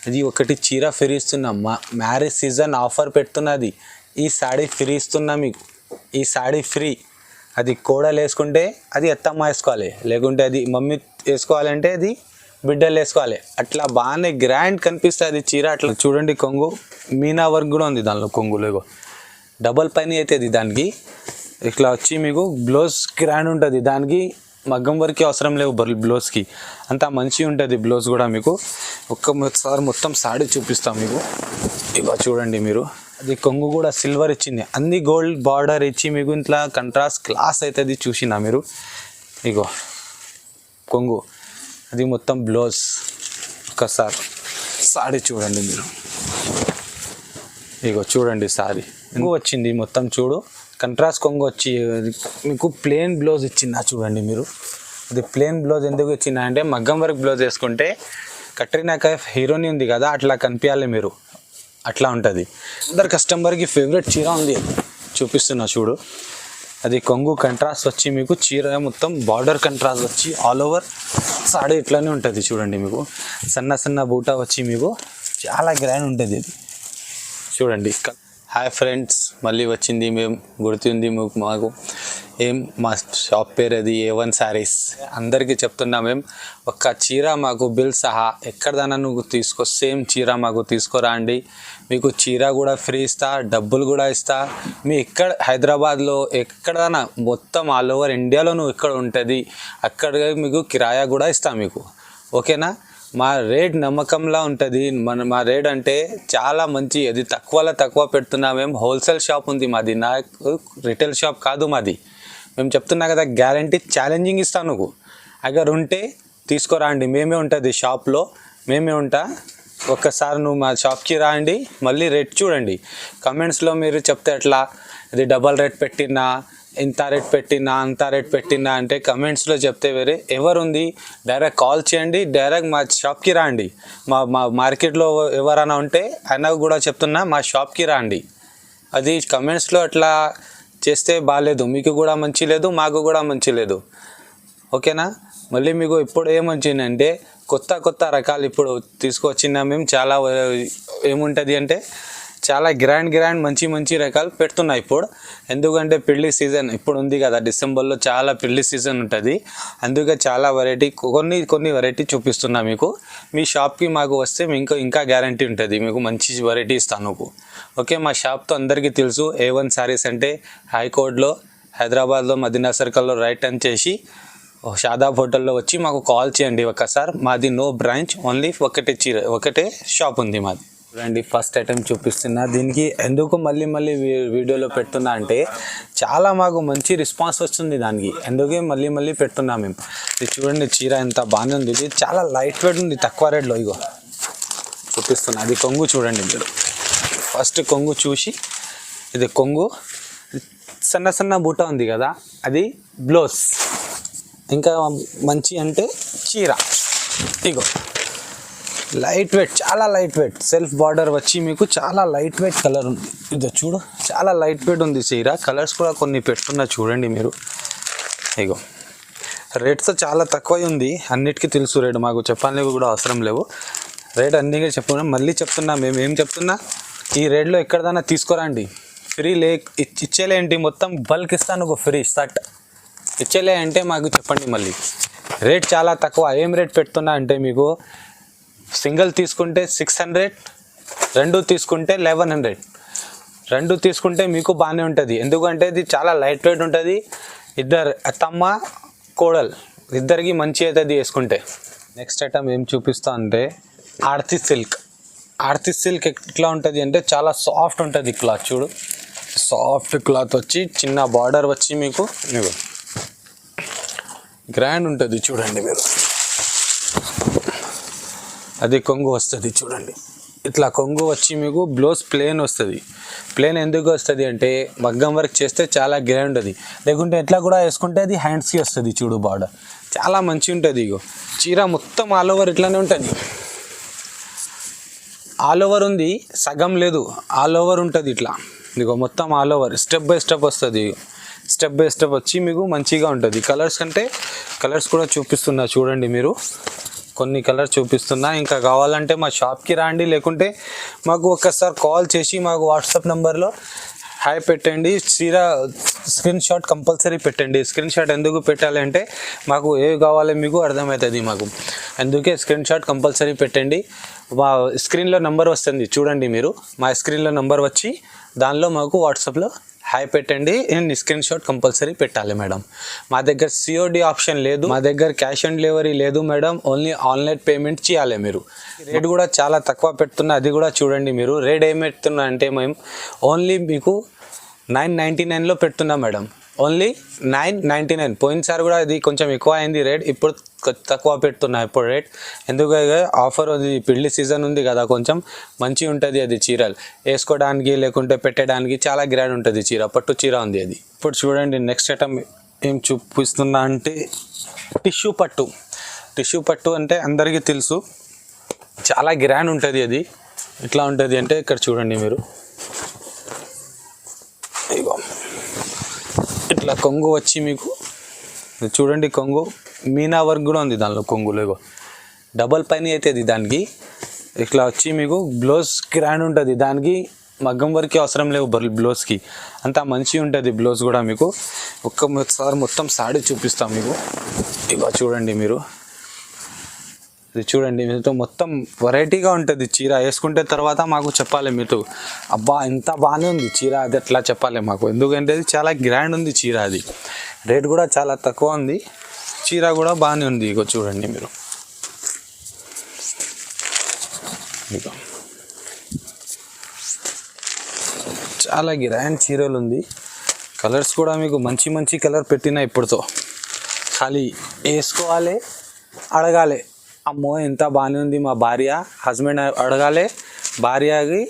ఇది ఒకటి చీర ఫ్రీ ఇస్తున్నాం, మ్యారేజ్ సీజన్ ఆఫర్ పెడుతున్నది. ఈ సాడీ ఫ్రీ ఇస్తున్నా మీకు, ఈ సాడీ ఫ్రీ. అది కోడలు వేసుకుంటే అది అత్తమ్మ వేసుకోవాలి, లేకుంటే అది మమ్మీ వేసుకోవాలంటే అది బిడ్డలు వేసుకోవాలి. అట్లా బాగానే గ్రాండ్ కనిపిస్తుంది చీర. అట్లా చూడండి, కొంగు మీనా వర్క్ కూడా ఉంది దానిలో. కొంగులో డబల్ పైన అవుతుంది దానికి. ఇట్లా వచ్చి మీకు బ్లౌజ్ గ్రాండ్ ఉంటుంది, దానికి మగ్గం వరకు అవసరం లేవు బ్లౌజ్కి, అంతా మంచిగా ఉంటుంది బ్లౌజ్ కూడా. మీకు ఒక్కసారి మొత్తం సాడీ చూపిస్తాం మీకు. ఇక చూడండి మీరు, అది కొంగు కూడా సిల్వర్ ఇచ్చింది, అన్ని గోల్డ్ బార్డర్ ఇచ్చి మీకు ఇంట్లో కంట్రాస్ట్ క్లాస్ అవుతుంది. చూసినా మీరు, ఇగో కొంగు, అది మొత్తం బ్లౌజ్. ఒకసారి సాడీ చూడండి మీరు, ఇగో చూడండి సారీ కొంగు వచ్చింది మొత్తం. చూడు కంట్రాస్ట్ కొంగు వచ్చి మీకు ప్లెయిన్ బ్లౌజ్ ఇచ్చిందా చూడండి మీరు. అది ప్లెయిన్ బ్లౌజ్ ఎందుకు ఇచ్చిందా అంటే మగ్గం వర్క్ బ్లౌజ్ వేసుకుంటే కట్రీనా కైఫ్ హీరోని ఉంది కదా, అట్లా కనిపించాలి మీరు, అట్లా ఉంటుంది. అందరు కస్టమర్కి ఫేవరెట్ చీర ఉంది, చూపిస్తున్నా చూడు. అది కొంగు కంట్రాస్ట్ వచ్చి మీకు చీర మొత్తం బార్డర్ కంట్రాస్ట్ వచ్చి ఆల్ ఓవర్ సాడీ ఇట్లానే ఉంటుంది చూడండి. మీకు సన్న సన్న బూటా వచ్చి మీకు చాలా గ్రాండ్ ఉంటుంది ఇది చూడండి. హాయ్ ఫ్రెండ్స్, మళ్ళీ వచ్చింది మేము, గుర్తుంది మాకు ఏం మా షాప్ పేరు అది A1 శారీస్. అందరికీ చెప్తున్నా మేము, ఒక్క చీర మాకు బిల్ సహా ఎక్కడదన్నా నువ్వు తీసుకో, సేమ్ చీర మాకు తీసుకురాండి, మీకు చీర కూడా ఫ్రీ ఇస్తా, డబ్బులు కూడా ఇస్తా. మీ ఇక్కడ హైదరాబాద్లో ఎక్కడదన్నా మొత్తం ఆల్ ఓవర్ ఇండియాలో నువ్వు ఎక్కడ ఉంటుంది అక్కడ మీకు కిరాయా కూడా ఇస్తా మీకు, ఓకేనా. మా రేట్ నమ్మకంలా ఉంటుంది. మా రేట్ అంటే చాలా మంచి, అది తక్కువ పెడుతున్నా. మేము హోల్సేల్ షాప్ ఉంది మాది, నాకు రిటైల్ షాప్ కాదు మాది. మేము చెప్తున్నా కదా, గ్యారంటీ ఛాలెంజింగ్ ఇస్తాను. నువ్వు అగర్ ఉంటే తీసుకురాండి, మేమే ఉంటుంది షాప్లో, మేమే ఉంటా. ఒక్కసారి నువ్వు మా షాప్కి రాండి, మళ్ళీ రేట్ చూడండి. కమెంట్స్లో మీరు చెప్తే ఎట్లా, ఇది డబల్ రేట్ పెట్టినా, ఇంత రేట్ పెట్టినా, అంత రేట్ పెట్టినా అంటే కమెంట్స్లో చెప్తే వేరే. ఎవరుంది డైరెక్ట్ కాల్ చేయండి, డైరెక్ట్ మా షాప్కి రండి. మా మార్కెట్లో ఎవరైనా ఉంటే అయినా కూడా చెప్తున్నా, మా షాప్కి రండి. అది కమెంట్స్లో అట్లా చేస్తే బాగాలేదు, మీకు కూడా మంచి లేదు, మాకు కూడా మంచి లేదు, ఓకేనా. మళ్ళీ మీకు ఇప్పుడు ఏమొచ్చిందంటే కొత్త రకాలు ఇప్పుడు తీసుకొచ్చినా మేము. చాలా ఏముంటుంది అంటే చాలా గ్రాండ్ మంచి రకాలు పెడుతున్నాయి ఇప్పుడు. ఎందుకంటే పెళ్లి సీజన్ ఇప్పుడు ఉంది కదా, డిసెంబర్లో చాలా పెళ్లి సీజన్ ఉంటుంది. అందుకే చాలా వెరైటీ, కొన్ని వెరైటీ చూపిస్తున్నా మీకు. మీ షాప్కి మాకు వస్తే మీకు ఇంకా గ్యారంటీ ఉంటుంది, మీకు మంచి వెరైటీ ఇస్తాను మీకు, ఓకే. మా షాప్తో అందరికీ తెలుసు, A1 శారీస్ అంటే హైకోర్టులో హైదరాబాద్లో మదీనా సర్కిల్లో రైట్ టర్న్ చేసి షాదాబ్ హోటల్లో వచ్చి మాకు కాల్ చేయండి ఒకసారి. మాది నో బ్రాంచ్, ఓన్లీ ఒకటే షాప్ ఉంది మాది. చూడండి, ఫస్ట్ ఐటెం చూపిస్తున్నా. దీనికి ఎందుకు మళ్ళీ వీడియోలో పెడుతున్నా అంటే చాలా మాకు మంచి రెస్పాన్స్ వస్తుంది దానికి, అందుకే మళ్ళీ పెడుతున్నా మేము. ఇది చూడండి, చీర ఎంత బాగానే ఉంది. ఇది చాలా లైట్ వెయిట్ ఉంది, తక్కువ రేట్లో. ఇగో చూపిస్తున్నా, అది కొంగు చూడండి మీరు. ఫస్ట్ కొంగు చూసి, ఇది కొంగు సన్న బూట ఉంది కదా, అది బ్లౌజ్. ఇంకా మంచి అంటే చీర. ఇగో లైట్ వెయిట్, చాలా లైట్ వెయిట్, సెల్ఫ్ బార్డర్ వచ్చి మీకు చాలా లైట్ వెయిట్ కలర్ ఉంది. ఇది చూడు, చాలా లైట్ వెయిట్ ఉంది చీర. కలర్స్ కూడా కొన్ని పెట్టుకున్నా చూడండి మీరు. ఇగో రేట్స్ చాలా తక్కువ ఉంది, అన్నిటికీ తెలుసు రేట్, మాకు చెప్పాలని కూడా అవసరం లేవు. రేట్ అన్నిగా చెప్పుకున్నా, మళ్ళీ చెప్తున్నా, మేము ఏం చెప్తున్నా, ఈ రేట్లో ఎక్కడదన్నా తీసుకురండి. ఫ్రీ ఇచ్చేలే ఏంటి, మొత్తం బల్క్ ఇస్తాను ఫ్రీ షర్ట్ ఇచ్చేలే అంటే మాకు చెప్పండి. మళ్ళీ రేట్ చాలా తక్కువ. ఏం రేట్ పెడుతున్నా అంటే మీకు సింగిల్ తీసుకుంటే 600, రెండు తీసుకుంటే 1100. రెండు తీసుకుంటే మీకు బాగానే ఉంటుంది, ఎందుకంటే ఇది చాలా లైట్ వెయిట్ ఉంటుంది. ఇద్దరు అత్తమ్మ కోడలు ఇద్దరికి మంచి అవుతుంది వేసుకుంటే. నెక్స్ట్ ఐటమ్ ఏం చూపిస్తా అంటే ఆర్తి సిల్క్. ఆర్తి సిల్క్ ఎట్లా ఉంటుంది అంటే చాలా సాఫ్ట్ ఉంటుంది క్లాత్. చూడు, సాఫ్ట్ క్లాత్ వచ్చి చిన్న బార్డర్ వచ్చి మీకు గ్రాండ్ ఉంటుంది చూడండి మీరు. అది కొంగు వస్తుంది చూడండి, ఇట్లా కొంగు వచ్చి మీకు బ్లౌజ్ ప్లెయిన్ వస్తుంది. ప్లెయిన్ ఎందుకు వస్తుంది అంటే మగ్గం వర్క్ చేస్తే చాలా గ్రాండ్ ఉంటుంది, లేకుంటే ఎట్లా కూడా వేసుకుంటే అది హ్యాండ్స్కి వస్తుంది. చూడు బార్డర్ చాలా మంచి ఉంటుంది. ఇగో చీర మొత్తం ఆల్ ఓవర్ ఇట్లానే ఉంటుంది, ఆల్ ఓవర్ ఉంది, సగం లేదు, ఆల్ ఓవర్ ఉంటుంది ఇట్లా. ఇదిగో మొత్తం all over step by step వస్తుంది. స్టెప్ బై స్టెప్ వచ్చి మీకు మంచిగా ఉంటుంది. కలర్స్ కూడా చూపిస్తున్నా చూడండి మీరు. కొన్ని కలర్ చూపిస్తున్నా. ఇంకా కావాలంటే మా షాప్కి రండి, లేకుంటే మాకు ఒక్కసారి కాల్ చేసి మాకు వాట్సాప్ నెంబర్లో హాయ్ పెట్టండి. చీర స్క్రీన్ షాట్ కంపల్సరీ పెట్టండి. స్క్రీన్ షాట్ ఎందుకు పెట్టాలి అంటే మాకు ఏవి కావాలి మీకు అర్థమవుతుంది మాకు, అందుకే స్క్రీన్ షాట్ కంపల్సరీ పెట్టండి. మా స్క్రీన్లో నెంబర్ వస్తుంది చూడండి మీరు, మా స్క్రీన్లో నెంబర్ వచ్చి దానిలో మాకు వాట్సాప్లో హాయ్ పెట్టండి. స్క్రీన్ షాట్ కంపల్సరీ పెట్టాలి మేడం. మా దగ్గర సిఓడి ఆప్షన్ లేదు, మా దగ్గర క్యాష్ ఆన్ డెలివరీ లేదు మేడం, ఓన్లీ ఆన్లైన్ పేమెంట్ చేయాలి మీరు. రేట్ కూడా చాలా తక్కువ పెడుతున్నా, అది కూడా చూడండి మీరు. రేట్ ఏం పెడుతున్నా అంటే మేము ఓన్లీ మీకు 999లో పెడుతున్నాం మేడం, ఓన్లీ 999. పోయినసారి కూడా ఇది కొంచెం ఎక్కువ అయింది రేట్, ఇప్పుడు తక్కువ పెడుతున్నా ఇప్పుడు రేట్. ఎందుకంటే ఆఫర్ అది పెళ్లి సీజన్ ఉంది కదా, కొంచెం మంచిగా ఉంటుంది అది చీరలు వేసుకోవడానికి లేకుంటే పెట్టడానికి చాలా గ్రాండ్ ఉంటుంది చీర, పట్టు చీర ఉంది అది. ఇప్పుడు చూడండి నెక్స్ట్ ఐటమ్ ఏం చూపిస్తున్నా అంటే టిష్యూ పట్టు. టిష్యూ పట్టు అంటే అందరికీ తెలుసు, చాలా గ్రాండ్ ఉంటుంది అది. ఎట్లా ఉంటుంది అంటే ఇక్కడ చూడండి మీరు, ఇట్లా కొంగు వచ్చి మీకు చూడండి, కొంగు మీనా వర్క్ కూడా ఉంది దానిలో, కొంగులో డబల్ పైన అవుతుంది దానికి. ఇట్లా వచ్చి మీకు బ్లౌజ్ గ్రాండ్ ఉంటుంది, దానికి మగ్గం వర్క్ అవసరం లేవు బ్లౌజ్కి, అంతా మంచిగా ఉంటుంది బ్లౌజ్ కూడా. మీకు ఒక్కసారి మొత్తం సాడీ చూపిస్తాం మీకు. ఇక చూడండి మీరు, ఇది చూడండి మీతో మొత్తం వెరైటీగా ఉంటుంది చీర. వేసుకుంటే తర్వాత మాకు చెప్పాలి మీతో, అబ్బా ఇంత బాగానే ఉంది చీర, అది ఎట్లా చెప్పాలి మాకు, ఎందుకంటే అది చాలా గ్రాండ్ ఉంది చీర. అది రేట్ కూడా చాలా తక్కువ ఉంది, చీర కూడా బాగానే ఉంది. ఇగో చూడండి మీరు, ఇగో చాలా గ్రాండ్ చీరలు ఉంది. కలర్స్ కూడా మీకు మంచి మంచి కలర్ పెట్టినా ఇప్పుడుతో, ఖాళీ వేసుకోవాలి, అడగాలి, అమ్మో ఎంత బాగానే ఉంది మా భార్య, హస్బెండ్ అడగాలి, భార్యకి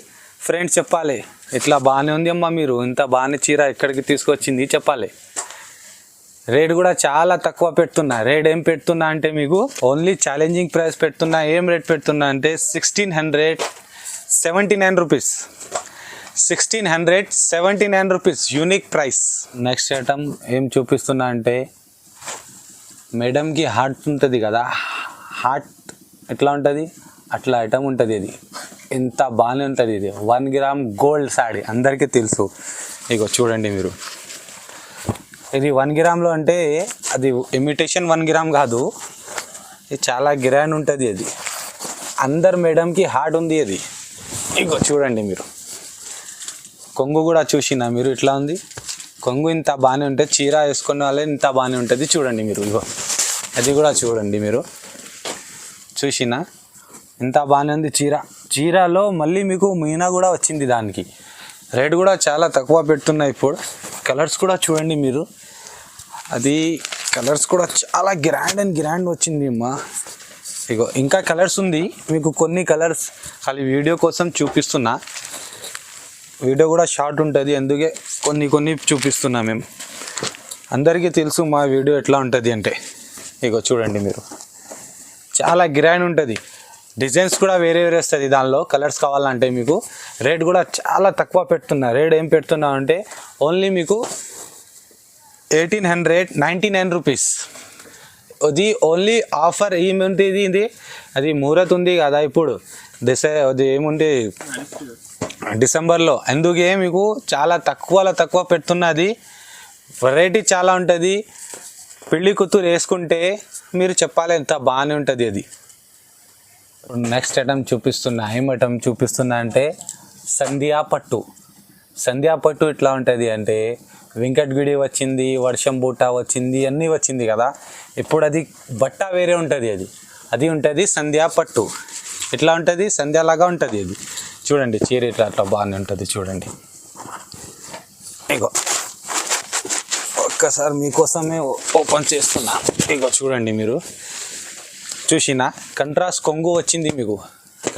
ఫ్రెండ్స్ చెప్పాలి, ఇట్లా బాగానే ఉంది అమ్మ మీరు, ఇంత బాగానే చీర ఎక్కడికి తీసుకొచ్చింది చెప్పాలి. రేట్ కూడా చాలా తక్కువ పెడుతున్నా. రేట్ ఏం పెడుతున్నా అంటే మీకు ఓన్లీ ఛాలెంజింగ్ ప్రైస్ పెడుతున్నా. ఏం రేట్ పెడుతున్నా అంటే 1679 rupees, 1679 rupees unique price. Next item ఏం చూపిస్తున్నా అంటే మేడంకి హార్ట్ ఉంటుంది కదా, హార్ట్ ఎట్లా ఉంటుంది అట్లా ఐటమ్ ఉంటుంది. ఇది ఎంత బాగానే ఉంటుంది. ఇది 1 గ్రామ్ గోల్డ్ సాడీ అందరికీ తెలుసు. ఇగో చూడండి మీరు, ఇది 1 గ్రామ్లో అంటే అది ఇమిటేషన్ 1 గ్రామ్ కాదు, ఇది చాలా గ్రాండ్ ఉంటుంది. అది అందరు మేడంకి హార్ట్ ఉంది అది. ఇగో చూడండి మీరు, కొంగు కూడా చూసినా మీరు ఇట్లా ఉంది కొంగు, ఇంత బాగానే ఉంటుంది. చీర వేసుకున్న వాళ్ళే ఇంత బాగానే ఉంటుంది. చూడండి మీరు, ఇగో అది కూడా చూడండి మీరు, చూసినా ఇంత బాగానే ఉంది చీర. చీరలో మళ్ళీ మీకు మీనా కూడా వచ్చింది దానికి. రేట్ కూడా చాలా తక్కువ పెడుతున్నాయి ఇప్పుడు. కలర్స్ కూడా చూడండి మీరు, అది కలర్స్ కూడా చాలా గ్రాండ్ వచ్చింది అమ్మా. ఇగో ఇంకా కలర్స్ ఉంది మీకు, కొన్ని కలర్స్ ఖాళీ వీడియో కోసం చూపిస్తున్నా. వీడియో కూడా షార్ట్ ఉంటుంది, అందుకే కొన్ని చూపిస్తున్నా. మేము అందరికీ తెలుసు మా వీడియో ఎట్లా ఉంటుంది అంటే. ఇగో చూడండి మీరు, చాలా గ్రాండ్ ఉంటుంది. డిజైన్స్ కూడా వేరే వస్తుంది దానిలో, కలర్స్ కావాలంటే మీకు. రేట్ కూడా చాలా తక్కువ పెడుతున్నా. రేట్ ఏం పెడుతున్నా అంటే ఓన్లీ మీకు 1899 రూపీస్. అది ఓన్లీ ఆఫర్ ఏముంటుంది ఇది, అది ముహూర్త్ ఉంది కదా ఇప్పుడు, అది ఏముంది డిసెంబర్లో, అందుకే మీకు చాలా తక్కువ పెడుతున్నది. వెరైటీ చాలా ఉంటుంది. పెళ్ళి కూతురు వేసుకుంటే మీరు చెప్పాలి ఎంత బాగానే ఉంటుంది అది. నెక్స్ట్ ఐటమ్ చూపిస్తున్నా. ఏం ఐటమ్ చూపిస్తున్నా అంటే సంధ్యా పట్టు. సంధ్యా పట్టు ఇట్లా ఉంటుంది అంటే వెంకటగిరి వచ్చింది, వర్షం బూట వచ్చింది, అన్నీ వచ్చింది కదా. ఇప్పుడు అది బట్ట వేరే ఉంటుంది, అది ఉంటుంది సంధ్యా పట్టు. ఇట్లా ఉంటుంది, సంధ్యాలాగా ఉంటుంది అది. చూడండి చీర ఇట్లా అట్లా బాగానే ఉంటుంది. చూడండి ఇగో ఒక్కసారి మీకోసమే ఓపెన్ చేస్తున్నా. ఇగో చూడండి మీరు, చూసినా కంట్రాస్ట్ కొంగు వచ్చింది మీకు.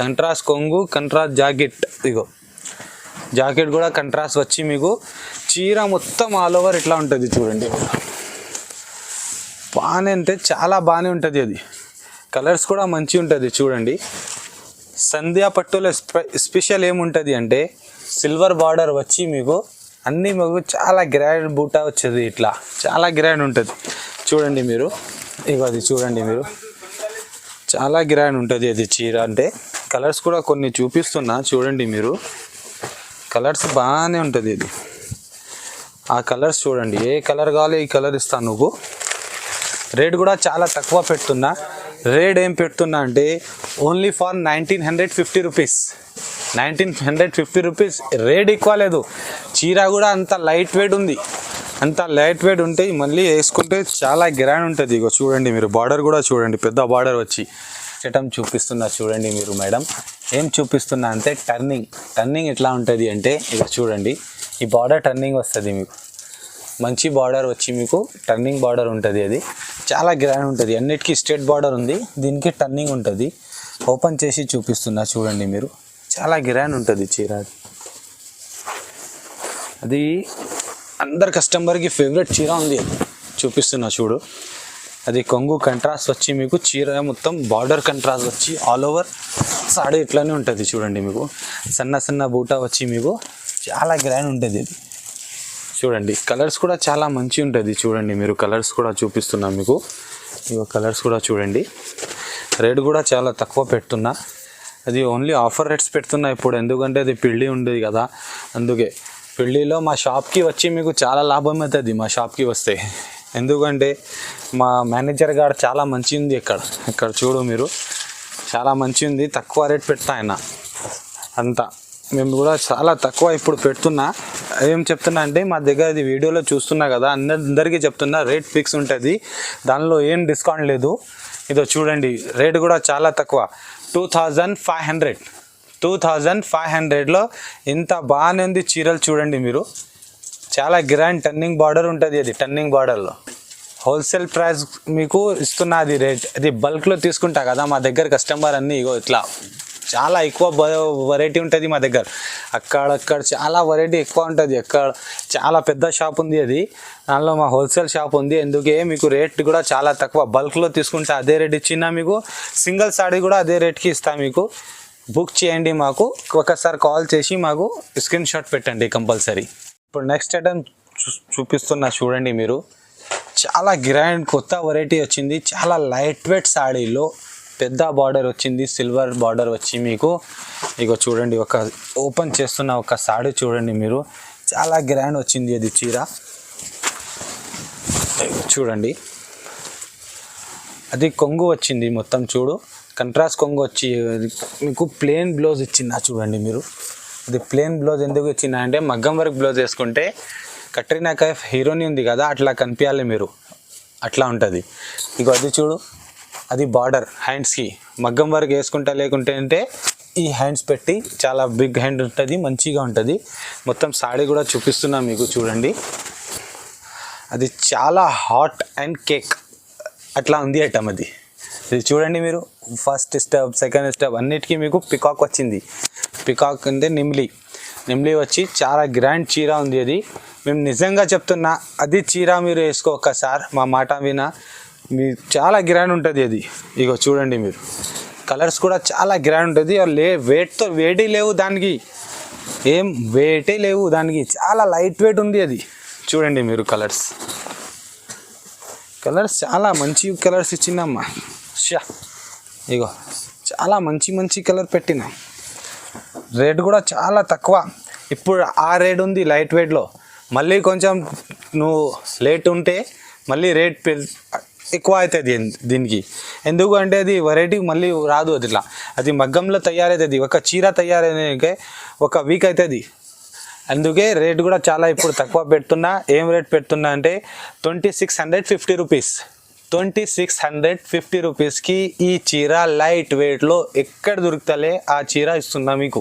కంట్రాస్ట్ కొంగు, కంట్రాస్ట్ జాకెట్. ఇగో జాకెట్ కూడా కంట్రాస్ట్ వచ్చి మీకు చీర మొత్తం ఆల్ ఓవర్ ఇట్లా ఉంటుంది. చూడండి బాగానే అంటే చాలా బాగానే ఉంటుంది అది. కలర్స్ కూడా మంచిగా ఉంటుంది. చూడండి సంధ్యా పట్టులో స్పెషల్ ఏముంటుంది అంటే సిల్వర్ బార్డర్ వచ్చి మీకు అన్నీ మీకు చాలా గ్రాండ్ బూటా వచ్చేది. ఇట్లా చాలా గ్రాండ్ ఉంటుంది. చూడండి మీరు, ఇగో అది చూడండి మీరు, చాలా గ్రాండ్ ఉంటుంది అది చీర. అంటే కలర్స్ కూడా కొన్ని చూపిస్తున్నా చూడండి మీరు. కలర్స్ బాగానే ఉంటుంది ఇది. ఆ కలర్స్ చూడండి, ఏ కలర్ కావాలో ఈ కలర్ ఇస్తాను నువ్వు. రేట్ కూడా చాలా తక్కువ పెడుతున్నా. రేట్ ఏం పెడుతున్నా అంటే only for 1950 rupees. 1950 rupees. Rate ఎక్కువ లేదు. చీర కూడా అంత లైట్ వెయిట్ ఉంది. అంత లైట్ వెయిట్ ఉంటే మళ్ళీ వేసుకుంటే చాలా గ్రాండ్ ఉంటుంది. ఇగో చూడండి మీరు, బార్డర్ కూడా చూడండి, పెద్ద బార్డర్ వచ్చి ఐటమ్ చూపిస్తున్నా చూడండి మీరు. మేడం ఏం చూపిస్తున్నా అంటే టర్నింగ్ ఎట్లా ఉంటుంది అంటే ఇక చూడండి, ఈ బార్డర్ టర్నింగ్ వస్తుంది మీకు. మంచి బార్డర్ వచ్చి మీకు టర్నింగ్ బార్డర్ ఉంటుంది. అది చాలా గ్రాండ్ ఉంటుంది. అన్నిటికీ స్ట్రేట్ బార్డర్ ఉంది, దీనికి టర్నింగ్ ఉంటుంది. ఓపెన్ చేసి చూపిస్తున్నా చూడండి మీరు. చాలా గ్రాండ్ ఉంటుంది చీర. అది అందరు కస్టమర్కి ఫేవరెట్ చీర ఉంది, చూపిస్తున్నా చూడు. అది కొంగు కంట్రాస్ట్ వచ్చి మీకు చీర మొత్తం బార్డర్ కంట్రాస్ట్ వచ్చి ఆల్ ఓవర్ సాడీ ఇట్లానే ఉంటుంది చూడండి మీకు. సన్న బూటా వచ్చి మీకు చాలా గ్రాండ్ ఉంటుంది ఇది. చూడండి కలర్స్ కూడా చాలా మంచి ఉంటుంది చూడండి మీరు. కలర్స్ కూడా చూపిస్తున్నా మీకు. ఇవో కలర్స్ కూడా చూడండి. రేట్ కూడా చాలా తక్కువ పెడుతున్నా. అది ఓన్లీ ఆఫర్ రేట్స్ పెడుతున్నా ఇప్పుడు, ఎందుకంటే అది పెళ్ళి ఉండేది కదా. అందుకే పెళ్ళిలో మా షాప్కి వచ్చి మీకు చాలా లాభం అవుతుంది మా షాప్కి వస్తే. ఎందుకంటే మా మేనేజర్ గారు చాలా మంచి ఉంది ఇక్కడ చూడు మీరు. చాలా మంచి ఉంది, తక్కువ రేట్ పెడతా ఆయన అంతా. మేము కూడా చాలా తక్కువ ఇప్పుడు పెడుతున్నా. ఏం చెప్తున్నా అంటే మా దగ్గర ఇది వీడియోలో చూస్తున్నా కదా, అందరికీ చెప్తున్నా రేట్ ఫిక్స్ ఉంటుంది, దానిలో ఏం డిస్కౌంట్ లేదు. ఇదో చూడండి, రేట్ కూడా చాలా తక్కువ. 2500లో ఇంత బాగానే ఉంది చీరలు చూడండి మీరు. చాలా గ్రాండ్ టర్నింగ్ బార్డర్ ఉంటుంది. అది టర్నింగ్ బార్డర్లో హోల్సేల్ ప్రైస్ మీకు ఇస్తున్నా. అది రేట్ అది బల్క్లో తీసుకుంటా కదా మా దగ్గర కస్టమర్ అన్నీ. ఇగో ఇట్లా చాలా ఎక్కువ వెరైటీ ఉంటుంది మా దగ్గర. అక్కడ చాలా వెరైటీ ఎక్కువ ఉంటుంది. అక్కడ చాలా పెద్ద షాప్ ఉంది, అది దానిలో మా హోల్సేల్ షాప్ ఉంది. అందుకే మీకు రేట్ కూడా చాలా తక్కువ. బల్క్లో తీసుకుంటే అదే రేట్ ఇచ్చినా మీకు సింగిల్ సాడీ కూడా అదే రేట్కి ఇస్తా మీకు. బుక్ చేయండి, మాకు ఒకసారి కాల్ చేసి మాకు స్క్రీన్ షాట్ పెట్టండి కంపల్సరీ. ఇప్పుడు నెక్స్ట్ ఐటమ్ చూపిస్తున్నా చూడండి మీరు. చాలా గ్రాండ్ కొత్త వెరైటీ వచ్చింది. చాలా లైట్ వెయిట్ సాడీలో పెద్ద బార్డర్ వచ్చింది, సిల్వర్ బార్డర్ వచ్చి మీకు. ఇగో చూడండి, ఒక ఓపెన్ చేస్తున్న ఒక సాడీ చూడండి మీరు. చాలా గ్రాండ్ వచ్చింది అది చీర చూడండి. అది కొంగు వచ్చింది మొత్తం చూడు, కంట్రాస్ట్ కొంగు వచ్చి మీకు ప్లెయిన్ బ్లౌజ్ ఇచ్చిందా చూడండి మీరు. అది ప్లెయిన్ బ్లౌజ్ ఎందుకు ఇచ్చిందా అంటే మగ్గం వర్క్ బ్లౌజ్ వేసుకుంటే కట్రీనా కైఫ్ హీరోని ఉంది కదా, అట్లా కనిపించాలి మీరు, అట్లా ఉంటుంది. ఇగో అది చూడు, అది బార్డర్ హ్యాండ్స్కి మగ్గం వర్క్ వేసుకుంటా. లేకుంటే అంటే ఈ హ్యాండ్స్ పెట్టి చాలా బిగ్ హ్యాండ్ ఉంటుంది, మంచిగా ఉంటుంది. మొత్తం సాడీ కూడా చూపిస్తున్నా మీకు చూడండి. అది చాలా హాట్ అండ్ కేక్ అట్లా ఉంది ఐటమ్. అది చూడండి మీరు. ఫస్ట్ స్టెప్, సెకండ్ స్టెప్ అన్నిటికీ మీకు పికాక్ వచ్చింది. పికాక్ అంటే నిమ్లీ వచ్చి చాలా గ్రాండ్ చీర ఉంది అది. మేము నిజంగా చెప్తున్నా, అది చీర మీరు వేసుకో ఒక్కసారి, మా మాట వినా, మీ చాలా గ్రాండ్ ఉంటుంది అది. ఇగో చూడండి మీరు, కలర్స్ కూడా చాలా గ్రాండ్ ఉంటుంది. వెయిట్తో వెయిటే లేవు దానికి, ఏం వెయిటే లేవు దానికి, చాలా లైట్ వెయిట్ ఉంది అది. చూడండి మీరు కలర్స్ చాలా మంచి కలర్స్ ఇచ్చిందమ్మా. ఇగో చాలా మంచి కలర్ పెట్టిన. రేట్ కూడా చాలా తక్కువ. ఇప్పుడు ఆ రేట్ ఉంది లైట్ వెయిట్లో. మళ్ళీ కొంచెం నువ్వు లేట్ ఉంటే మళ్ళీ రేట్ ఎక్కువ అవుతుంది దీనికి. ఎందుకంటే అది వెరైటీ మళ్ళీ రాదు. అదిలా అది మగ్గంలో తయారవుతుంది. ఒక చీర తయారయ్యాకే ఒక వీక్ అవుతుంది. అందుకే రేట్ కూడా చాలా ఇప్పుడు తక్కువ పెడుతున్నా. ఏం రేట్ పెడుతున్నా అంటే 2650 రూపీస్. 2650 రూపీస్కి ఈ చీర లైట్ వెయిట్లో ఎక్కడ దొరుకుతలే ఆ చీర ఇస్తున్నా మీకు.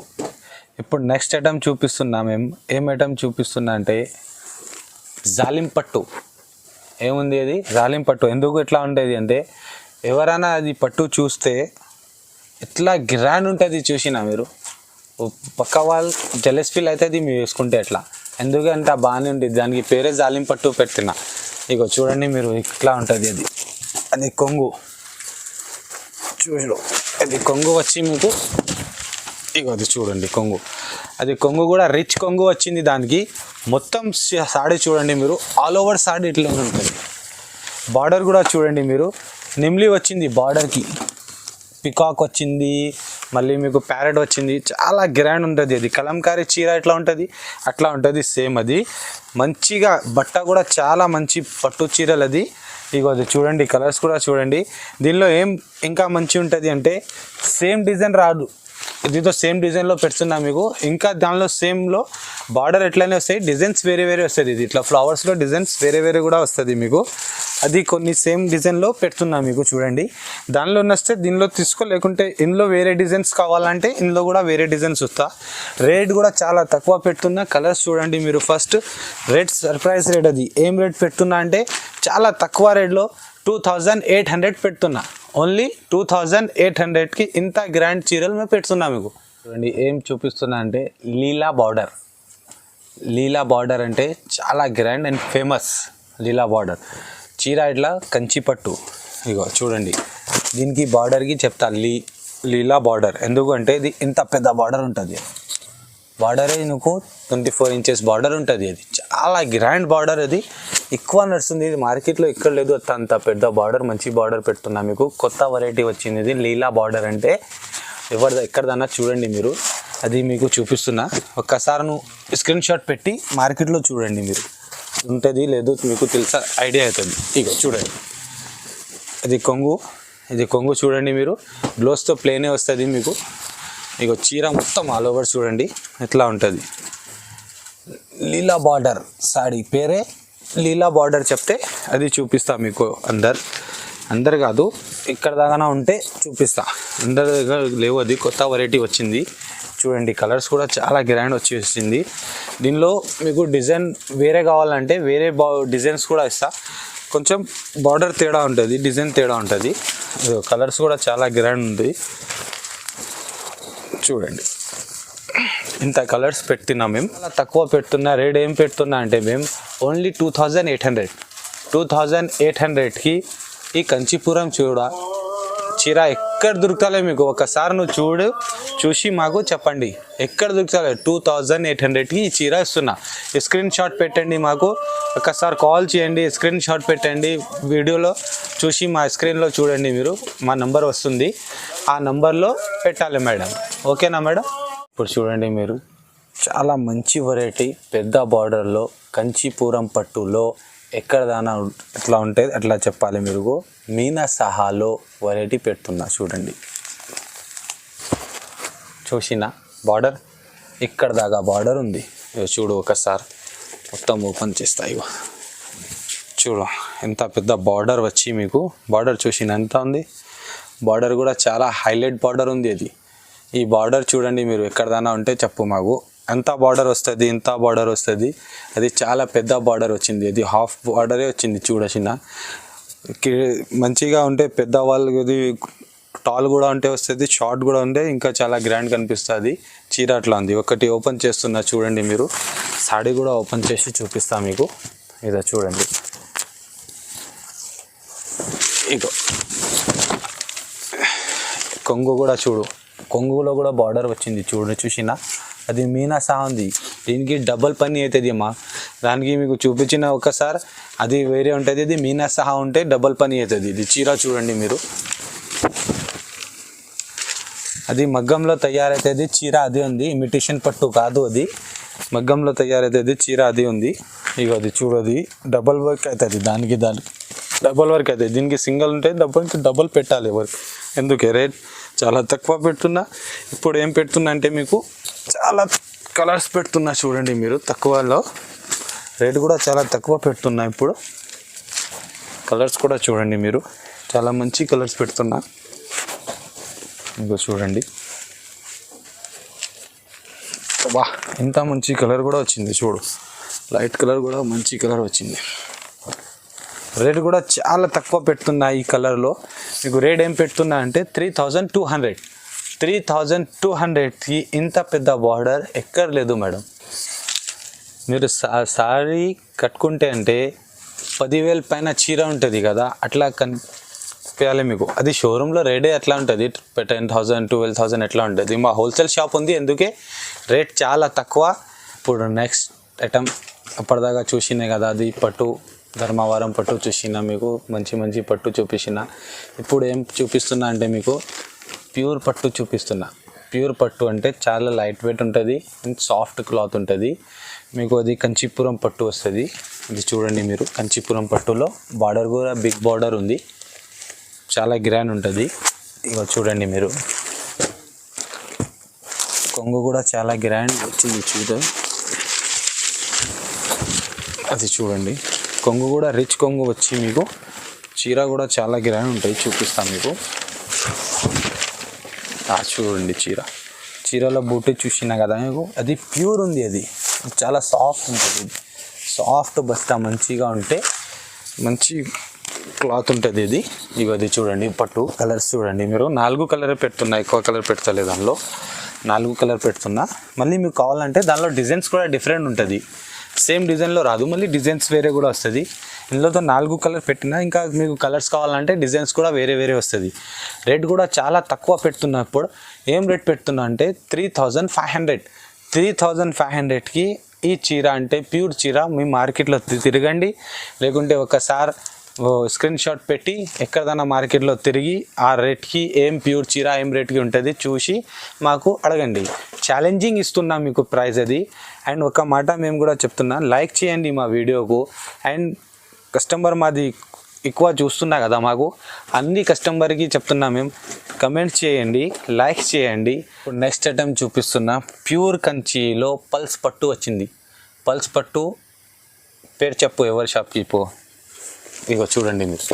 ఇప్పుడు నెక్స్ట్ ఐటమ్ చూపిస్తున్నా. ఏం ఐటమ్ చూపిస్తున్నా అంటే జాలిం పట్టు. ఏముంది అది జాలిం పట్టు. ఎందుకు ఎట్లా ఉంటుంది అంటే ఎవరైనా అది పట్టు చూస్తే ఎట్లా గ్రాండ్ ఉంటుంది చూసినా మీరు, పక్క వాళ్ళు జెలస్ ఫీల్ అవుతుంది మీరు వేసుకుంటే ఎట్లా. ఎందుకంటే బాగానే ఉంటుంది. దానికి పేరే జాలిం పట్టు పెడుతున్నా. ఇగో చూడండి మీరు, ఇట్లా ఉంటుంది అది. అది కొంగు చూడు, అది కొంగు వచ్చి మీకు ఇగో అది చూడండి కొంగు. అది కొంగు కూడా రిచ్ కొంగు వచ్చింది దానికి. మొత్తం సాడీ చూడండి మీరు, ఆల్ ఓవర్ సాడీ ఇట్లా ఉంటుంది. బార్డర్ కూడా చూడండి మీరు, నిమ్లీ వచ్చింది బార్డర్కి. పికాక్ వచ్చింది, మళ్ళీ మీకు ప్యారెట్ వచ్చింది, చాలా గ్రాండ్ ఉంటుంది. అది కలంకారీ చీర ఎట్లా ఉంటుంది అట్లా ఉంటుంది సేమ్. అది మంచిగా బట్ట కూడా చాలా మంచి పట్టు చీరలు అది. ఇగో అది చూడండి, కలర్స్ కూడా చూడండి. దీనిలో ఏం ఇంకా మంచి ఉంటుంది అంటే సేమ్ డిజైన్ రాదు, దీంతో సేమ్ డిజైన్లో పెడుతున్నా మీకు. ఇంకా దానిలో సేమ్లో బార్డర్ ఎట్లనే వస్తాయి, డిజైన్స్ వేరే వేరే వస్తుంది. ఇది ఇట్లా ఫ్లవర్స్లో డిజైన్స్ వేరే వేరే కూడా వస్తుంది మీకు. అది కొన్ని సేమ్ డిజైన్లో పెడుతున్నా మీకు చూడండి. దానిలో నచ్చితే దీనిలో తీసుకో, లేకుంటే ఇందులో వేరే డిజైన్స్ కావాలంటే ఇందులో కూడా వేరే డిజైన్స్ వస్తా. రేట్ కూడా చాలా తక్కువ పెడుతున్నా. కలర్స్ చూడండి మీరు. First rate surprise rate. అది ఏం రేట్ పెడుతున్నా అంటే చాలా తక్కువ రేట్లో 2800 పెడుతున్నా. ఓన్లీ 2800కి ఇంత గ్రాండ్ చీరలు మేము పెడుతున్నా మీకు. చూడండి ఏం చూపిస్తున్నా అంటే లీలా బార్డర్. లీలా బార్డర్ అంటే చాలా grand and famous. Leela border చీర ఇట్లా కంచి పట్టు. ఇగో చూడండి, దీనికి బార్డర్కి చెప్తా లీలా బార్డర్. ఎందుకంటే ఇది ఇంత పెద్ద బార్డర్ ఉంటుంది. బార్డరే నీకు 24 ఇంచెస్ బార్డర్ ఉంటుంది. అది చాలా గ్రాండ్ బార్డర్. అది ఎక్కువ నడుస్తుంది. ఇది మార్కెట్లో ఎక్కడ లేదు అంత పెద్ద బార్డర్. మంచి బార్డర్ పెడుతున్నా మీకు. కొత్త వెరైటీ వచ్చింది ఇది లీలా బార్డర్ అంటే. ఎక్కడదన్నా చూడండి మీరు. అది మీకు చూపిస్తున్నా. ఒక్కసారి నువ్వు స్క్రీన్ షాట్ పెట్టి మార్కెట్లో చూడండి మీరు, ఉంటుంది లేదు మీకు తెలుసా, ఐడియా అవుతుంది. ఇక చూడండి, ఇది కొంగు చూడండి మీరు. బ్లౌజ్తో ప్లేనే వస్తుంది మీకు. ఇక చీర మొత్తం ఆల్ ఓవర్ చూడండి ఎట్లా ఉంటుంది. లీలా బార్డర్ సారీ పేరే లీలా బార్డర్. చెప్తే అది చూపిస్తా మీకు. అందరు కాదు, ఇక్కడ దాకా ఉంటే చూపిస్తా. అందరి దగ్గర లేవు. అది కొత్త వెరైటీ వచ్చింది చూడండి. కలర్స్ కూడా చాలా గ్రాండ్ వచ్చేసింది. దీనిలో మీకు డిజైన్ వేరే కావాలంటే వేరే డిజైన్స్ కూడా ఇస్తా. కొంచెం బార్డర్ తేడా ఉంటుంది, డిజైన్ తేడా ఉంటుంది. కలర్స్ కూడా చాలా గ్రాండ్ ఉంది చూడండి. ఇంత కలర్స్ పెడుతున్నా మేము. చాలా తక్కువ పెడుతున్నా. రేట్ ఏం పెడుతున్నా అంటే మేము ఓన్లీ 2800కి ఈ కంచీపురం చీర ఎక్కడ దొరుకుతలే మీకు. ఒకసారి నువ్వు చూసి మాకు చెప్పండి ఎక్కడ దొరుకుతలే. 2800కి ఈ చీర ఇస్తున్నా. స్క్రీన్ షాట్ పెట్టండి మాకు. ఒకసారి కాల్ చేయండి, స్క్రీన్ షాట్ పెట్టండి. వీడియోలో చూసి మా స్క్రీన్లో చూడండి మీరు. మా నంబర్ వస్తుంది, ఆ నంబర్లో పెట్టాలి మేడం. ఓకేనా మేడం? ఇప్పుడు చూడండి మీరు, చాలా మంచి వెరైటీ పెద్ద బార్డర్లో కంచీపురం పట్టులో ఎక్కడ దానా ఎట్లా ఉంటుంది అట్లా చెప్పాలి మీరు. మీనా సహాలో వెరైటీ పెడుతున్నా చూడండి. చూసిన బార్డర్ ఇక్కడ దాకా బార్డర్ ఉంది. చూడు ఒకసారి మొత్తం ఓపెన్ చేస్తా. ఇగో చూడు ఎంత పెద్ద బార్డర్ వచ్చి మీకు. బార్డర్ చూసిన ఎంత ఉంది. బార్డర్ కూడా చాలా హైలైట్ బార్డర్ ఉంది. అది ఈ బార్డర్ చూడండి మీరు. ఎక్కడదానా ఉంటే చెప్పు మాకు. ఎంత బార్డర్ వస్తుంది, ఇంత బార్డర్ వస్తుంది. అది చాలా పెద్ద బార్డర్ వచ్చింది. అది హాఫ్ బార్డరే వచ్చింది చూడచిన. మంచిగా ఉంటే పెద్దవాళ్ళకి అది టాల్ కూడా ఉంటే వస్తుంది, షార్ట్ కూడా ఉంటే ఇంకా చాలా గ్రాండ్ కనిపిస్తుంది. చీర అట్లా ఉంది. ఒకటి ఓపెన్ చేస్తున్నా చూడండి మీరు. సాడీ కూడా ఓపెన్ చేసి చూపిస్తా మీకు. ఇదో చూడండి. ఇగో కొంగు కూడా చూడు. కొంగులో కూడా బార్డర్ వచ్చింది చూసిన. అది మీనా సహా ఉంది. దీనికి డబల్ పని అవుతుంది అమ్మా. దానికి మీకు చూపించిన ఒకసారి అది వేరే ఉంటుంది. ఇది మీనా సహా ఉంటే డబల్ పని అవుతుంది. ఇది చీర చూడండి మీరు. అది మగ్గంలో తయారైతుంది చీర. అది ఉంది, ఇమిటేషన్ పట్టు కాదు. అది మగ్గంలో తయారైతుంది చీర. అది ఉంది. ఇక అది చూడది డబల్ వర్క్ అవుతుంది. దానికి డబల్ వర్క్ అవుతుంది. దీనికి సింగిల్ ఉంటే డబల్ పెట్టాలి వర్క్. ఎందుకే రేట్ చాలా తక్కువ పెడుతున్నా. ఇప్పుడు ఏం పెడుతున్నా అంటే మీకు చాలా కలర్స్ పెడుతున్నా చూడండి మీరు. తక్కువలో రేట్ కూడా చాలా తక్కువ పెడుతున్నా. ఇప్పుడు కలర్స్ కూడా చూడండి మీరు. చాలా మంచి కలర్స్ పెడుతున్నా. ఇంకో చూడండి. వా ఇంత మంచి కలర్ కూడా వచ్చింది చూడు. లైట్ కలర్ కూడా మంచి కలర్ వచ్చింది. రేట్ కూడా చాలా తక్కువ పెడుతున్నా ఈ కలర్లో. మీకు రేట్ ఏం పెడుతున్నా అంటే 3200కి ఇంత పెద్ద బార్డర్ ఎక్కడ లేదు మేడం. మీరు సారీ కట్టుకుంటే అంటే 10,000 పైన చీర ఉంటుంది కదా, అట్లా కనిపించాలి మీకు. అది షోరూంలో రేటే అట్లా ఉంటుంది. 10,000 12,000 ఎట్లా ఉంటుంది. మా హోల్సేల్ షాప్ ఉంది, అందుకే రేట్ చాలా తక్కువ. ఇప్పుడు నెక్స్ట్ ఐటమ్ అప్పటిదాకా చూసినాయి కదా, అది పట్టు ధర్మవరం పట్టు చూసిన మీకు. మంచి మంచి పట్టు చూపించిన. ఇప్పుడు ఏం చూపిస్తున్నా అంటే మీకు ప్యూర్ పట్టు చూపిస్తున్నా. ప్యూర్ పట్టు అంటే చాలా లైట్ వెయిట్ ఉంటుంది అండ్ సాఫ్ట్ క్లాత్ ఉంటుంది. మీకు అది కంచీపురం పట్టు వస్తుంది. ఇది చూడండి మీరు, కంచీపురం పట్టులో బార్డర్ కూడా బిగ్ బార్డర్ ఉంది, చాలా గ్రాండ్ ఉంటుంది. ఇక చూడండి మీరు, కొంగు కూడా చాలా గ్రాండ్ వచ్చింది చూడండి. అది చూడండి, కొంగు కూడా రిచ్ కొంగు వచ్చి మీకు చీర కూడా చాలా గ్రాండ్ ఉంటాయి. చూపిస్తాను మీకు. చూడండి చీరలో బూటీ చూసినా కదా మీకు, అది ప్యూర్ ఉంది, అది చాలా సాఫ్ట్ ఉంటుంది. సాఫ్ట్ బస్తా మంచిగా ఉంటే మంచి క్లాత్ ఉంటుంది ఇది. ఇవది చూడండి పట్టు కలర్స్ చూడండి మీరు. 4 కలర్ పెడుతున్నా, ఎక్కువ కలర్ పెడతలేదు దానిలో, 4 కలర్ పెడుతున్నా. మళ్ళీ మీకు కావాలంటే దానిలో డిజైన్స్ కూడా డిఫరెంట్ ఉంటుంది. సేమ్ డిజైన్లో రాదు, మళ్ళీ డిజైన్స్ వేరే కూడా వస్తుంది. ఇందులో 4 కలర్ పెట్టినా ఇంకా మీకు కలర్స్ కావాలంటే డిజైన్స్ కూడా వేరే వేరే వస్తుంది. రేట్ కూడా చాలా తక్కువ పెడుతున్నా. ఇప్పుడు ఏం రేట్ పెడుతున్నా అంటే 3500. 3500కి ఈ చీర అంటే ప్యూర్ చీర. మీ మార్కెట్లో తిరగండి, లేకుంటే ఒకసారి స్క్రీన్ షాట్ పెట్టి ఎక్కడదైనా మార్కెట్లో తిరిగి ఆ రేట్కి ఏం ప్యూర్ చీర ఏం రేట్కి ఉంటుంది చూసి మాకు అడగండి. ఛాలెంజింగ్ ఇస్తున్నాం మీకు ప్రైస్ అది. అండ్ ఒక మాట మేము కూడా చెప్తున్నా, లైక్ చేయండి మా వీడియోకు. అండ్ కస్టమర్ మాది ఎక్కువ చూస్తున్నా కదా, మాకు అన్ని కస్టమర్కి చెప్తున్నా మేము, కమెంట్స్ చేయండి, లైక్ చేయండి. ఇప్పుడు నెక్స్ట్ ఐటమ్ చూపిస్తున్నా, ప్యూర్ కంచిలో పల్స్ పట్టు వచ్చింది. పల్స్ పట్టు పేరు చెప్పు, ఎవరి షాప్కి పో. ఇగో చూడండి మీరు,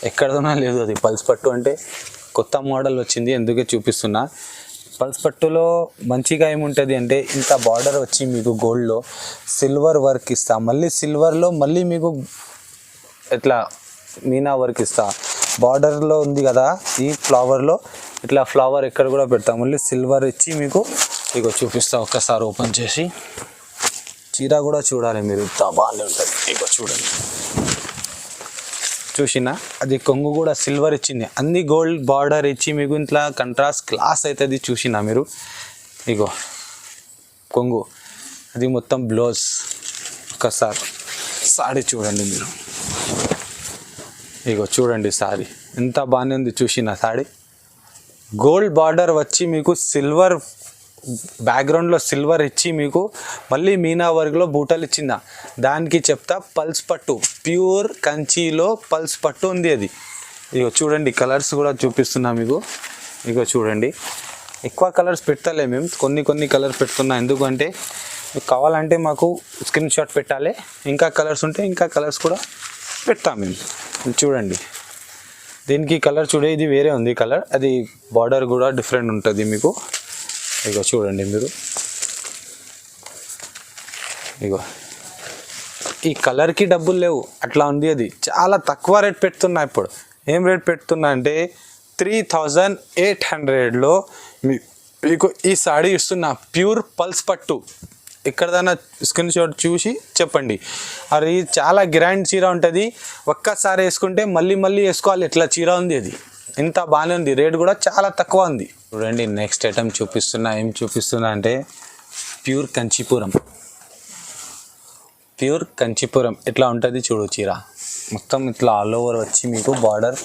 ఎక్కడదోనా లేదు అది. పల్స్ పట్టు అంటే కొత్త మోడల్ వచ్చింది, ఎందుకే చూపిస్తున్నా. పల్స్ పట్టులో మంచిగా ఏముంటుంది అంటే ఇంత బార్డర్ వచ్చి మీకు గోల్డ్లో సిల్వర్ వర్క్ ఇస్తా, మళ్ళీ సిల్వర్లో మళ్ళీ మీకు ఇట్లా మీనా వర్క్ ఇస్తా. బార్డర్లో ఉంది కదా ఈ ఫ్లవర్లో, ఇట్లా ఫ్లవర్ ఎక్కడ కూడా పెడతా, మళ్ళీ సిల్వర్ ఇచ్చి మీకు ఇగో చూపిస్తా. ఒక్కసారి ఓపెన్ చేసి చీర కూడా చూడాలి మీరు, ఇంత బాగానే ఉంటుంది. ఇగో చూడండి, చూసినా అది కొంగు కూడా సిల్వర్ ఇచ్చింది, అన్ని గోల్డ్ బార్డర్ ఇచ్చి మీకు ఇంట్లో కంట్రాస్ట్ క్లాస్ అవుతుంది. చూసినా మీరు, ఇగో కొంగు, అది మొత్తం బ్లౌజ్. ఒకసారి సారీ చూడండి మీరు, ఇగో చూడండి సారీ ఎంత బాగానే ఉంది. చూసిన సారీ గోల్డ్ బార్డర్ వచ్చి మీకు సిల్వర్ బ్యాక్గ్రౌండ్లో సిల్వర్ ఇచ్చి మీకు మళ్ళీ మీనా వర్క్లో బూటలు ఇచ్చిందా, దానికి చెప్తా పల్స్ పట్టు. ప్యూర్ కంచిలో పల్స్ పట్టు ఉంది అది. ఇగో చూడండి, కలర్స్ కూడా చూపిస్తున్నా మీకు. ఇగో చూడండి, ఎక్కువ కలర్స్ పెట్టలే మేము, కొన్ని కలర్స్ పెడుతున్నా. ఎందుకంటే మీకు కావాలంటే మాకు స్క్రీన్ షాట్ పెట్టాలి, ఇంకా కలర్స్ ఉంటే ఇంకా కలర్స్ కూడా పెడతాం మేము. చూడండి, దీనికి కలర్ చూడే, ఇది వేరే ఉంది కలర్, అది బార్డర్ కూడా డిఫరెంట్ ఉంటుంది మీకు. ఇగో చూడండి మీరు, ఇగో ఈ కలర్కి డబ్బులు లేవు, అట్లా ఉంది. అది చాలా తక్కువ రేట్ పెడుతున్నా. ఇప్పుడు ఏం రేట్ పెడుతున్నా అంటే 3800లో మీకు ఈ సాడీ ఇస్తున్నా, ప్యూర్ పల్స్ పట్టు. ఎక్కడదైనా స్క్రీన్ షాట్ చూసి చెప్పండి. అది చాలా గ్రాండ్ చీర ఉంటుంది, ఒక్కసారి వేసుకుంటే మళ్ళీ వేసుకోవాలి, ఎట్లా చీర ఉంది అది. ఇంత బాగానే ఉంది, రేట్ కూడా చాలా తక్కువ ఉంది. చూడండి, నెక్స్ట్ ఐటమ్ చూపిస్తున్నా. ఏం చూపిస్తున్నా అంటే ప్యూర్ కంచీపురం. ప్యూర్ కంచీపురం ఇట్లా ఉంటుంది చూడు చీర, మొత్తం ఇట్లా ఆల్ ఓవర్ వచ్చి మీకు బార్డర్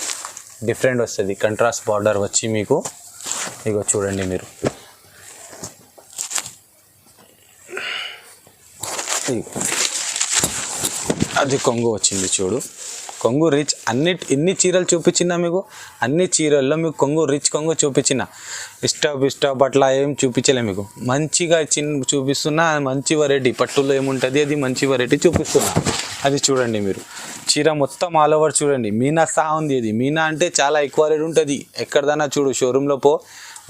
డిఫరెంట్ వస్తుంది, కంట్రాస్ట్ బార్డర్ వచ్చి మీకు. ఇగో చూడండి మీరు, అది కొంగు వచ్చింది చూడు, కొంగు రిచ్. ఇన్ని చీరలు చూపించినా మీకు, అన్ని చీరల్లో మీకు కొంగు రిచ్ కొంగు చూపించిన. ఇష్టం అట్లా ఏం చూపించలే మీకు, మంచిగా చూపిస్తున్నా. మంచి వెరైటీ పట్టులో ఏముంటుంది అది మంచి వెరైటీ చూపిస్తున్నా. అది చూడండి మీరు, చీర మొత్తం ఆల్ ఓవర్ చూడండి, మీనా సహా ఉంది. అది మీనా అంటే చాలా ఎక్కువ రేట్ ఉంటుంది. ఎక్కడదన్నా చూడు, షోరూంలో పో,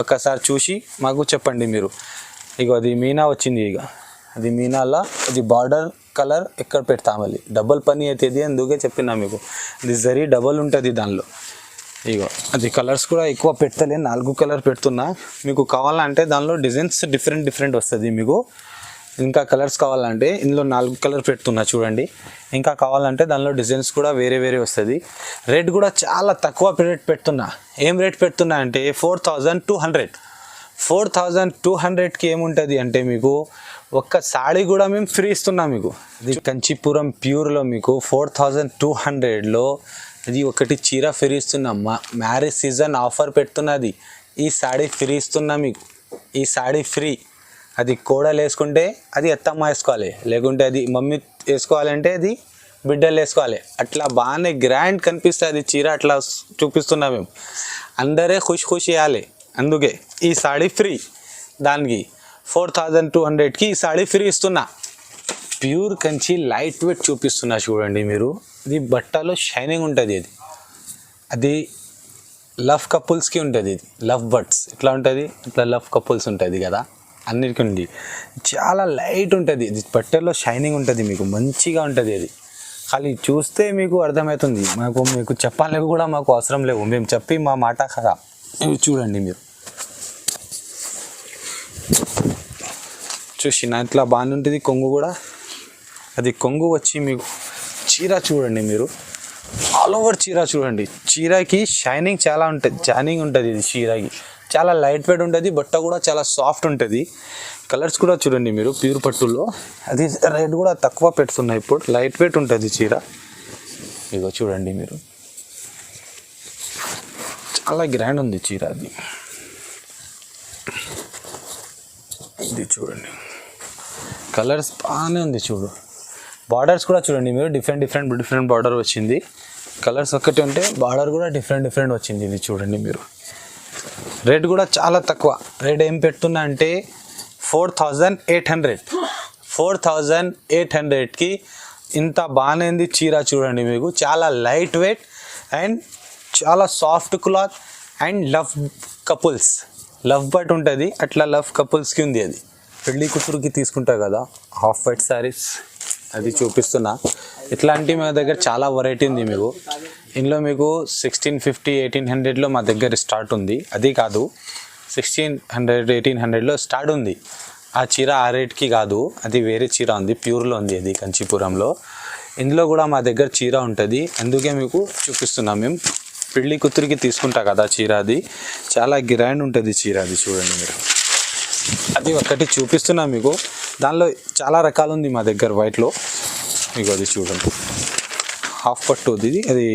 ఒక్కసారి చూసి మాకు చెప్పండి మీరు. ఇక అది మీనా వచ్చింది. ఇక అది మీనాలా అది బార్డర్ కలర్ ఎక్కడ పెడతా, మళ్ళీ డబల్ పని అవుతుంది, అందుకే చెప్పినా మీకు. ఇది జరీ డబల్ ఉంటుంది దానిలో. ఇగో అది కలర్స్ కూడా ఎక్కువ పెడతలే, 4 కలర్ పెడుతున్నా. మీకు కావాలంటే దానిలో డిజైన్స్ డిఫరెంట్ వస్తుంది మీకు. ఇంకా కలర్స్ కావాలంటే ఇందులో 4 కలర్ పెడుతున్నా చూడండి. ఇంకా కావాలంటే దానిలో డిజైన్స్ కూడా వేరే వస్తుంది. రేట్ కూడా చాలా తక్కువ రేట్ పెడుతున్నా. ఏం రేట్ పెడుతున్నా అంటే 4200. 4200కి ఏముంటుంది అంటే మీకు ఒక్క సాడీ కూడా మేము ఫ్రీ ఇస్తున్నాం మీకు. ఇది కంచీపురం ప్యూర్లో మీకు 4200లో ఇది ఒకటి చీర ఫ్రీ ఇస్తున్నాం. మ్యారేజ్ సీజన్ ఆఫర్ పెడుతున్నది. ఈ సాడీ ఫ్రీ ఇస్తున్నా మీకు, ఈ సాడీ ఫ్రీ. అది కోడలు వేసుకుంటే అది అత్తమ్మ వేసుకోవాలి, లేకుంటే అది మమ్మీ వేసుకోవాలంటే అది బిడ్డలు వేసుకోవాలి. అట్లా బాగానే గ్రాండ్ కనిపిస్తుంది చీర, అట్లా చూపిస్తున్నాం మేము. అందరే ఖుషి ఇవ్వాలి, అందుకే ఈ సాడీ ఫ్రీ. దానికి 4200కి ఈ సాడీ ఫ్రీ ఇస్తున్నా. ప్యూర్ కంచి లైట్ వెయిట్ చూపిస్తున్నా చూడండి మీరు. ఇది బట్టలో షైనింగ్ ఉంటుంది. అది లవ్ కపుల్స్కి ఉంటుంది. ఇది లవ్ బర్డ్స్ ఇట్లా ఉంటుంది, ఇట్లా లవ్ కపుల్స్ ఉంటుంది కదా, అన్నిటికీ ఉంది. చాలా లైట్ ఉంటుంది, ఇది బట్టల్లో షైనింగ్ ఉంటుంది, మీకు మంచిగా ఉంటుంది. అది ఖాళీ చూస్తే మీకు అర్థమవుతుంది. మీకు చెప్పాలని కూడా మాకు అవసరం లేవు, మేము చెప్పి మా మాట ఖరా. ఇవి చూడండి మీరు, చూసిన ఇట్లా బాగానే ఉంటుంది. కొంగు కూడా అది కొంగు వచ్చి మీకు చీర చూడండి మీరు, ఆల్ ఓవర్ చీర చూడండి. చీరకి షైనింగ్ చాలా ఉంటుంది, షైనింగ్ ఉంటుంది. ఇది చీరకి చాలా లైట్ వెయిట్ ఉంటుంది, బట్ట కూడా చాలా సాఫ్ట్ ఉంటుంది. కలర్స్ కూడా చూడండి మీరు, ప్యూర్ పట్టులో. అది రేట్ కూడా తక్కువ పెడుతున్నాయి ఇప్పుడు, లైట్ వెయిట్ ఉంటుంది చీర. ఇగో చూడండి మీరు, చాలా గ్రాండ్ ఉంది చీర. అది ఇది చూడండి, కలర్స్ బాగానే ఉంది చూడు. బార్డర్స్ కూడా చూడండి మీరు, డిఫరెంట్ బార్డర్ వచ్చింది. కలర్స్ ఒక్కటి ఉంటే బార్డర్ కూడా డిఫరెంట్ వచ్చింది. ఇది చూడండి మీరు, రేట్ కూడా చాలా తక్కువ. రేట్ ఏం పెడుతున్నా అంటే 4800. 4800కి ఇంత బాగానే ఉంది చీర చూడండి మీకు. చాలా లైట్ వెయిట్ అండ్ చాలా soft cloth and love couples, love but ఉంటుంది, అట్లా లవ్ కపుల్స్కి ఉంది. అది పెళ్ళి కూతురుకి తీసుకుంటారు కదా హాఫ్ వైట్ శారీస్, అది చూపిస్తున్నా. ఇట్లాంటి మా దగ్గర చాలా వెరైటీ ఉంది మీకు. ఇందులో మీకు 1650, 1800లో మా దగ్గర స్టార్ట్ ఉంది. అది కాదు, 1600, 1800లో స్టార్ట్ ఉంది. ఆ చీర ఆ రేట్కి కాదు, అది వేరే చీర ఉంది, ప్యూర్లో ఉంది, అది కంచీపురంలో. ఇందులో కూడా మా దగ్గర చీర ఉంటుంది, అందుకే మీకు చూపిస్తున్నాం మేము. పెళ్ళి కూతురికి తీసుకుంటా కదా చీర, అది చాలా గ్రాండ్ ఉంటుంది చీర. అది చూడండి మీరు, అది ఒకటి చూపిస్తున్నా మీకు. దానిలో చాలా రకాలు ఉంది మా దగ్గర వైట్లో. మీకు అది చూడండి, హాఫ్ పట్టు ఇది, అది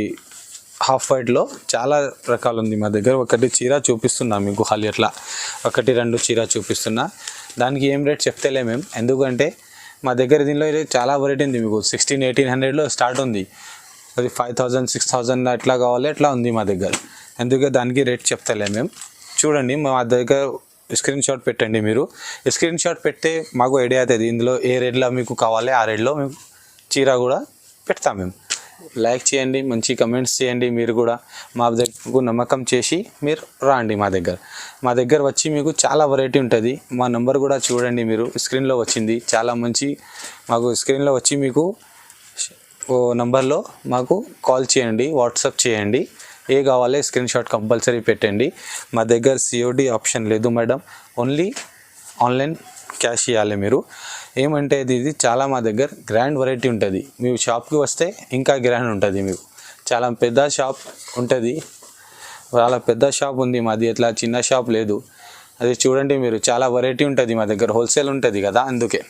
హాఫ్ వైట్లో చాలా రకాలు ఉంది మా దగ్గర. ఒకటి చీర చూపిస్తున్నా మీకు, ఖాళీ అట్లా 1-2 చీర చూపిస్తున్నా. దానికి ఏం రేట్ చెప్తేలే మేము, ఎందుకంటే మా దగ్గర దీనిలో చాలా వెరైటీ ఉంది మీకు. 1600-1800లో స్టార్ట్ ఉంది, అది 5000-6000 అట్లా కావాలి, అట్లా ఉంది మా దగ్గర. అందుకే దానికి రేట్ చెప్తలే మేము. చూడండి మా దగ్గర స్క్రీన్ షాట్ పెట్టండి మీరు. స్క్రీన్ షాట్ పెడితే మాకు ఐడియా అవుతుంది ఇందులో ఏ రేట్లో మీకు కావాలి, ఆ రేట్లో మేము చీర కూడా పెడతాం మేము. లైక్ చేయండి, మంచి కమెంట్స్ చేయండి. మీరు కూడా మా దగ్గరకు నమ్మకం చేసి మీరు రాండి మా దగ్గర వచ్చి మీకు చాలా వెరైటీ ఉంటుంది. మా నెంబర్ కూడా చూడండి మీరు, స్క్రీన్లో వచ్చింది. చాలా మంచి మాకు స్క్రీన్లో వచ్చి మీకు ఓ నెంబర్లో మాకు కాల్ చేయండి, వాట్సాప్ చేయండి. ఏ కావాలి స్క్రీన్ షాట్ కంపల్సరీ పెట్టండి. మా దగ్గర COD ఆప్షన్ లేదు మేడం, ఓన్లీ ఆన్లైన్ క్యాష్ ఇవ్వాలి మీరు. ఏమంటే ఇది చాలా మా దగ్గర గ్రాండ్ వెరైటీ ఉంటుంది. మీరు షాప్కి వస్తే ఇంకా గ్రాండ్ ఉంటుంది. మీకు చాలా పెద్ద షాప్ ఉంటుంది, చాలా పెద్ద షాప్ ఉంది మాది, అట్లా చిన్న షాప్ లేదు. అది చూడండి మీరు, చాలా వెరైటీ ఉంటుంది మా దగ్గర, హోల్సేల్ ఉంటుంది కదా, అందుకే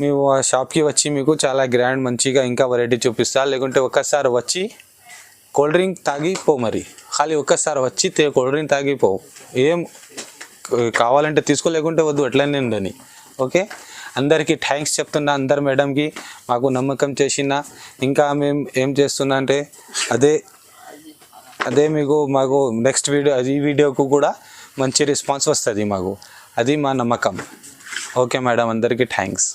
మేము ఆ షాప్కి వచ్చి మీకు చాలా గ్రాండ్ మంచిగా ఇంకా వెరైటీ చూపిస్తా. లేకుంటే ఒక్కసారి వచ్చి కూల్ డ్రింక్ తాగిపో, మరి ఖాళీ ఒక్కసారి వచ్చి కూల్ డ్రింక్ తాగిపో. ఏం కావాలంటే తీసుకో, లేకుంటే వద్దు, అట్లనే ఉందని. ఓకే, అందరికీ థ్యాంక్స్ చెప్తున్నా, అందరు మేడంకి మాకు నమ్మకం చేసిన. ఇంకా మేము ఏం చేస్తున్నా అంటే అదే మాకు నెక్స్ట్ వీడియో, ఈ వీడియోకు కూడా మంచి రెస్పాన్స్ వస్తుంది మాకు, అది మా నమ్మకం. ఓకే మేడం, అందరికీ థ్యాంక్స్.